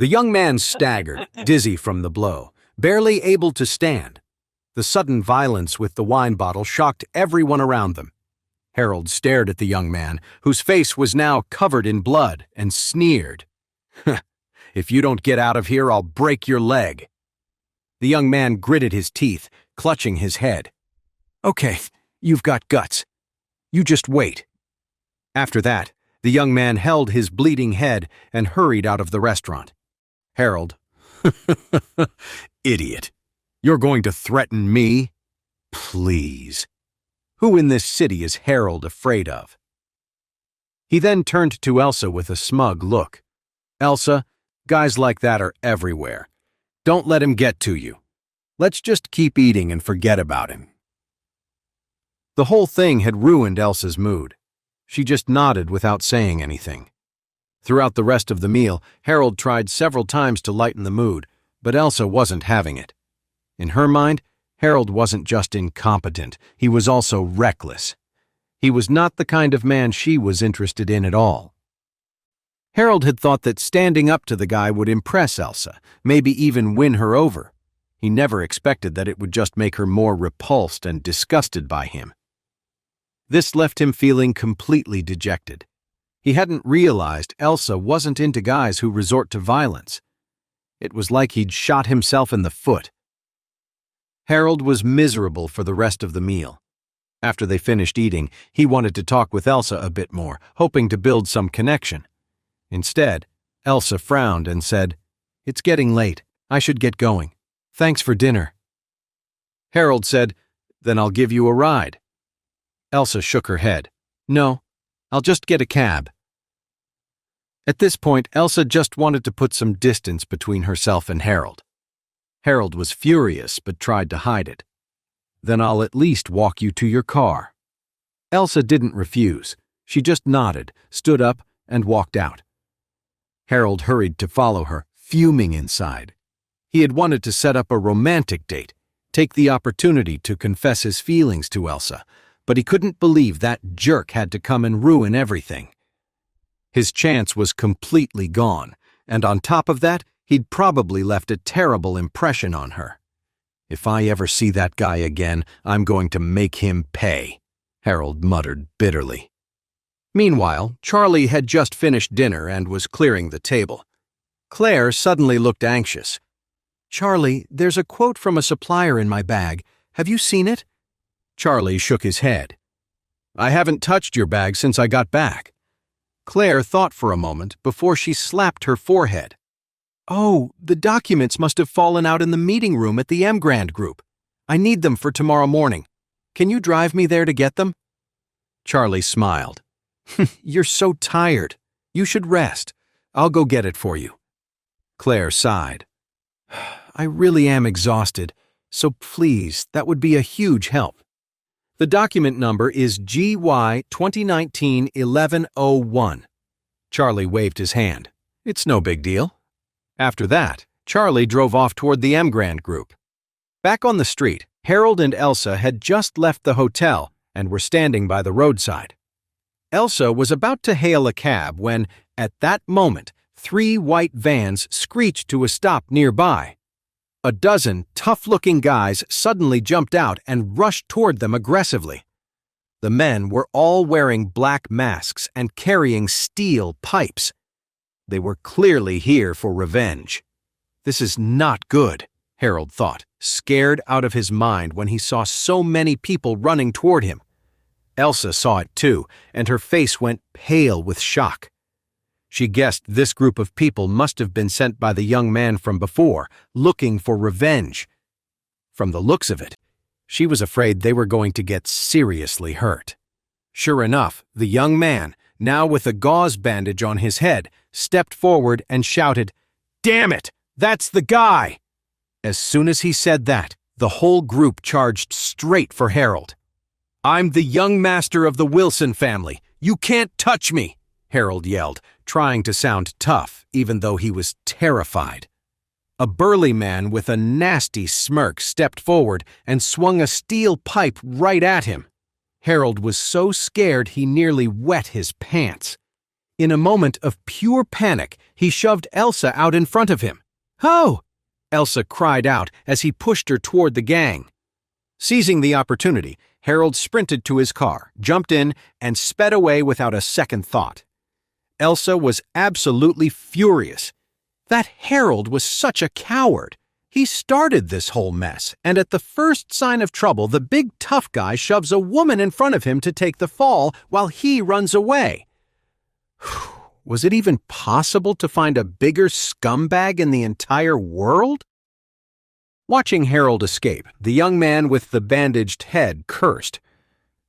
The young man staggered, dizzy from the blow, barely able to stand. The sudden violence with the wine bottle shocked everyone around them. Harold stared at the young man, whose face was now covered in blood, and sneered. "If you don't get out of here, I'll break your leg." The young man gritted his teeth, clutching his head. "Okay, you've got guts. You just wait." After that, the young man held his bleeding head and hurried out of the restaurant. Harold, "Idiot. You're going to threaten me? Please. Who in this city is Harold afraid of?" He then turned to Elsa with a smug look. "Elsa, guys like that are everywhere. Don't let him get to you. Let's just keep eating and forget about him." The whole thing had ruined Elsa's mood. She just nodded without saying anything. Throughout the rest of the meal, Harold tried several times to lighten the mood, but Elsa wasn't having it. In her mind, Harold wasn't just incompetent, he was also reckless. He was not the kind of man she was interested in at all. Harold had thought that standing up to the guy would impress Elsa, maybe even win her over. He never expected that it would just make her more repulsed and disgusted by him. This left him feeling completely dejected. He hadn't realized Elsa wasn't into guys who resort to violence. It was like he'd shot himself in the foot. Harold was miserable for the rest of the meal. After they finished eating, he wanted to talk with Elsa a bit more, hoping to build some connection. Instead, Elsa frowned and said, "It's getting late. I should get going. Thanks for dinner." Harold said, "Then I'll give you a ride." Elsa shook her head. "No, I'll just get a cab." At this point, Elsa just wanted to put some distance between herself and Harold. Harold was furious but tried to hide it. "Then I'll at least walk you to your car." Elsa didn't refuse. She just nodded, stood up, and walked out. Harold hurried to follow her, fuming inside. He had wanted to set up a romantic date, take the opportunity to confess his feelings to Elsa, but he couldn't believe that jerk had to come and ruin everything. His chance was completely gone, and on top of that, he'd probably left a terrible impression on her. "If I ever see that guy again, I'm going to make him pay," Harold muttered bitterly. Meanwhile, Charlie had just finished dinner and was clearing the table. Claire suddenly looked anxious. "Charlie, there's a quote from a supplier in my bag. Have you seen it?" Charlie shook his head. "I haven't touched your bag since I got back." Claire thought for a moment before she slapped her forehead. "Oh, the documents must have fallen out in the meeting room at the Grand group. I need them for tomorrow morning. Can you drive me there to get them?" Charlie smiled. "You're so tired. You should rest. I'll go get it for you." Claire sighed. "I really am exhausted, so please, that would be a huge help. The document number is GY 2019-1101. Charlie waved his hand. "It's no big deal." After that, Charlie drove off toward the Grand group. Back on the street, Harold and Elsa had just left the hotel and were standing by the roadside. Elsa was about to hail a cab when, at that moment, 3 white vans screeched to a stop nearby. A dozen tough-looking guys suddenly jumped out and rushed toward them aggressively. The men were all wearing black masks and carrying steel pipes. They were clearly here for revenge. "This is not good," Harold thought, scared out of his mind when he saw so many people running toward him. Elsa saw it too, and her face went pale with shock. She guessed this group of people must have been sent by the young man from before, looking for revenge. From the looks of it, she was afraid they were going to get seriously hurt. Sure enough, the young man, now with a gauze bandage on his head, stepped forward and shouted, "Damn it! That's the guy!" As soon as he said that, the whole group charged straight for Harold. "I'm the young master of the Wilson family. You can't touch me!" Harold yelled, trying to sound tough, even though he was terrified. A burly man with a nasty smirk stepped forward and swung a steel pipe right at him. Harold was so scared he nearly wet his pants. In a moment of pure panic, he shoved Elsa out in front of him. "Oh!" Elsa cried out as he pushed her toward the gang. Seizing the opportunity, Harold sprinted to his car, jumped in, and sped away without a second thought. Elsa was absolutely furious. That Harold was such a coward. He started this whole mess, and at the first sign of trouble, the big tough guy shoves a woman in front of him to take the fall while he runs away. Was it even possible to find a bigger scumbag in the entire world? Watching Harold escape, the young man with the bandaged head cursed.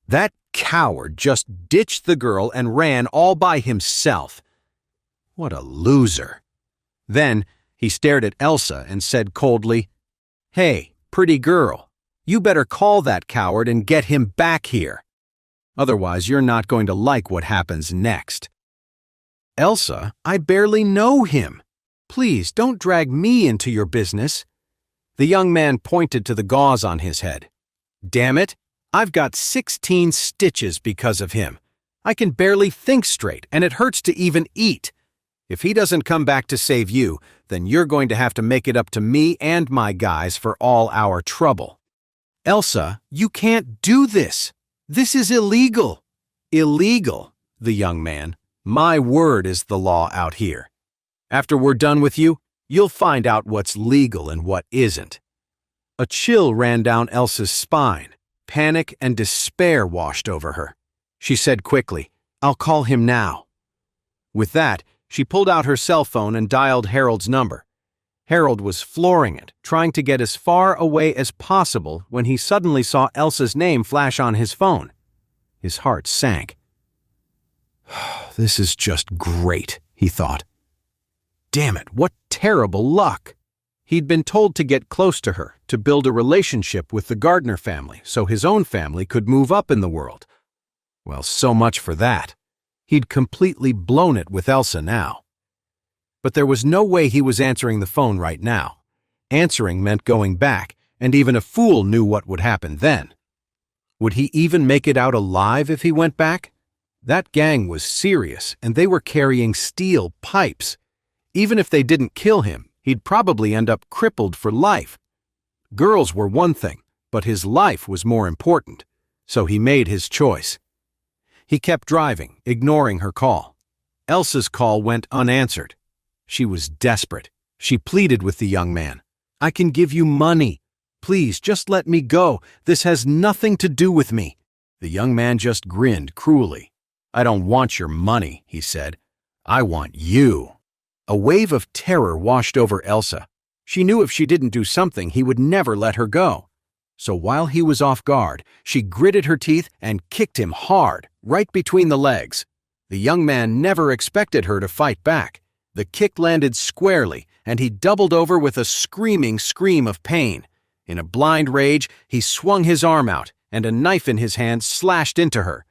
That coward just ditched the girl and ran all by himself. What a loser. Then he stared at Elsa and said coldly, "Hey, pretty girl, you better call that coward and get him back here. Otherwise, you're not going to like what happens next." "Elsa, I barely know him. Please don't drag me into your business." The young man pointed to the gauze on his head. "Damn it, I've got 16 stitches because of him. I can barely think straight, and it hurts to even eat. If he doesn't come back to save you, then you're going to have to make it up to me and my guys for all our trouble." "Elsa, you can't do this. This is illegal." "Illegal?" The young man. "My word is the law out here. After we're done with you, you'll find out what's legal and what isn't." A chill ran down Elsa's spine. Panic and despair washed over her. She said quickly, "I'll call him now." With that, she pulled out her cell phone and dialed Harold's number. Harold was flooring it, trying to get as far away as possible when he suddenly saw Elsa's name flash on his phone. His heart sank. "This is just great," he thought. Damn it, what terrible luck! He'd been told to get close to her, to build a relationship with the Gardner family so his own family could move up in the world. Well, so much for that. He'd completely blown it with Elsa now. But there was no way he was answering the phone right now. Answering meant going back, and even a fool knew what would happen then. Would he even make it out alive if he went back? That gang was serious, and they were carrying steel pipes. Even if they didn't kill him, he'd probably end up crippled for life. Girls were one thing, but his life was more important, so he made his choice. He kept driving, ignoring her call. Elsa's call went unanswered. She was desperate. She pleaded with the young man. "I can give you money. Please, just let me go. This has nothing to do with me." The young man just grinned cruelly. "I don't want your money," he said. "I want you." A wave of terror washed over Elsa. She knew if she didn't do something, he would never let her go. So while he was off guard, she gritted her teeth and kicked him hard, right between the legs. The young man never expected her to fight back. The kick landed squarely, and he doubled over with a screaming scream of pain. In a blind rage, he swung his arm out, and a knife in his hand slashed into her.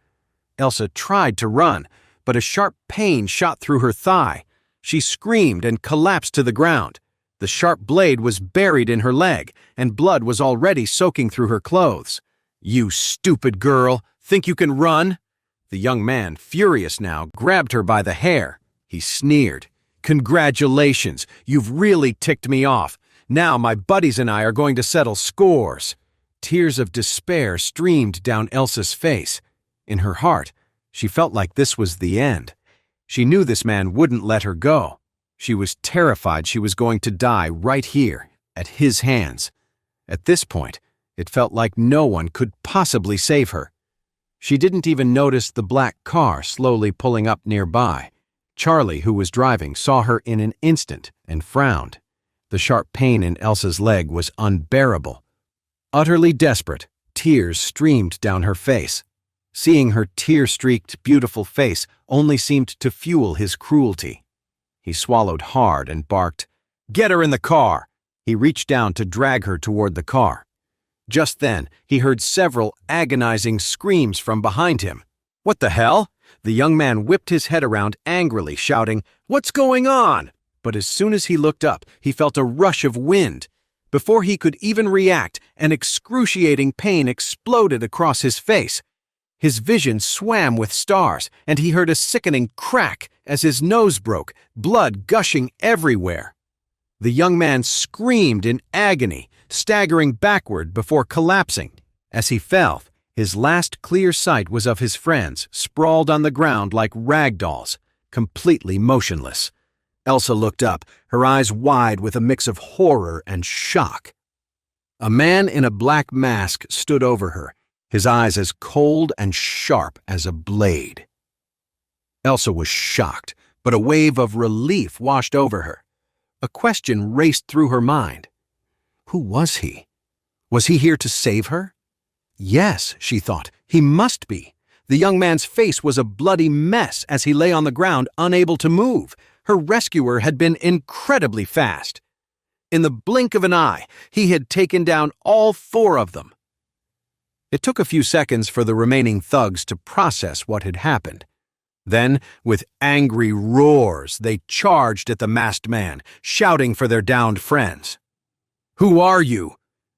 Elsa tried to run, but a sharp pain shot through her thigh. She screamed and collapsed to the ground. The sharp blade was buried in her leg, and blood was already soaking through her clothes. "You stupid girl! Think you can run?" The young man, furious now, grabbed her by the hair. He sneered. "Congratulations! You've really ticked me off. Now my buddies and I are going to settle scores." Tears of despair streamed down Elsa's face. In her heart, she felt like this was the end. She knew this man wouldn't let her go. She was terrified she was going to die right here, at his hands. At this point, it felt like no one could possibly save her. She didn't even notice the black car slowly pulling up nearby. Charlie, who was driving, saw her in an instant and frowned. The sharp pain in Elsa's leg was unbearable. Utterly desperate, tears streamed down her face. Seeing her tear-streaked, beautiful face only seemed to fuel his cruelty. He swallowed hard and barked, "Get her in the car!" He reached down to drag her toward the car. Just then, he heard several agonizing screams from behind him. "What the hell?" The young man whipped his head around angrily, shouting, "What's going on?" But as soon as he looked up, he felt a rush of wind. Before he could even react, an excruciating pain exploded across his face. His vision swam with stars, and he heard a sickening crack as his nose broke, blood gushing everywhere. The young man screamed in agony, staggering backward before collapsing. As he fell, his last clear sight was of his friends, sprawled on the ground like rag dolls, completely motionless. Elsa looked up, her eyes wide with a mix of horror and shock. A man in a black mask stood over her, his eyes as cold and sharp as a blade. Elsa was shocked, but a wave of relief washed over her. A question raced through her mind. Who was he? Was he here to save her? Yes, she thought, he must be. The young man's face was a bloody mess as he lay on the ground, unable to move. Her rescuer had been incredibly fast. In the blink of an eye, he had taken down all 4 of them. It took a few seconds for the remaining thugs to process what had happened. Then, with angry roars, they charged at the masked man, shouting for their downed friends. "Who are you?"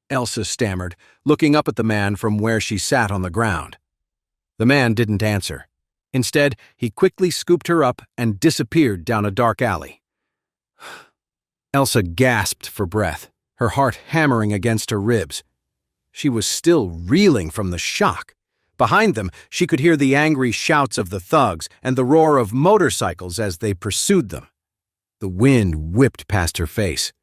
Elsa stammered, looking up at the man from where she sat on the ground. The man didn't answer. Instead, he quickly scooped her up and disappeared down a dark alley. Elsa gasped for breath, her heart hammering against her ribs. She was still reeling from the shock. Behind them, she could hear the angry shouts of the thugs and the roar of motorcycles as they pursued them. The wind whipped past her face.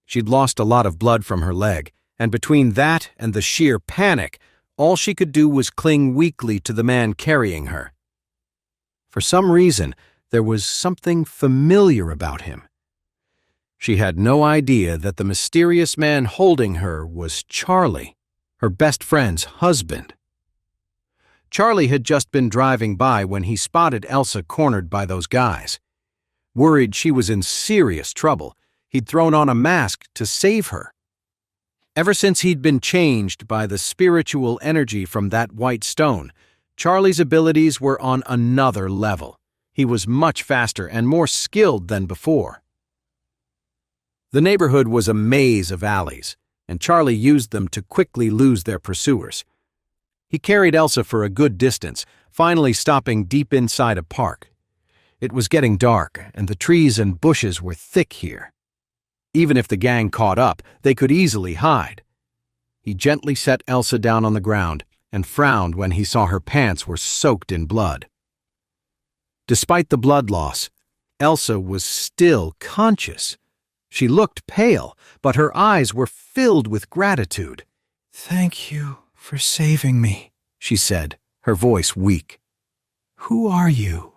She'd lost a lot of blood from her leg, and between that and the sheer panic, all she could do was cling weakly to the man carrying her. For some reason, there was something familiar about him. She had no idea that the mysterious man holding her was Charlie, her best friend's husband. Charlie had just been driving by when he spotted Elsa cornered by those guys. Worried she was in serious trouble, he'd thrown on a mask to save her. Ever since he'd been changed by the spiritual energy from that white stone, Charlie's abilities were on another level. He was much faster and more skilled than before. The neighborhood was a maze of alleys, and Charlie used them to quickly lose their pursuers. He carried Elsa for a good distance, finally stopping deep inside a park. It was getting dark, and the trees and bushes were thick here. Even if the gang caught up, they could easily hide. He gently set Elsa down on the ground and frowned when he saw her pants were soaked in blood. Despite the blood loss, Elsa was still conscious. She looked pale, but her eyes were filled with gratitude. "Thank you for saving me," she said, her voice weak. "Who are you?"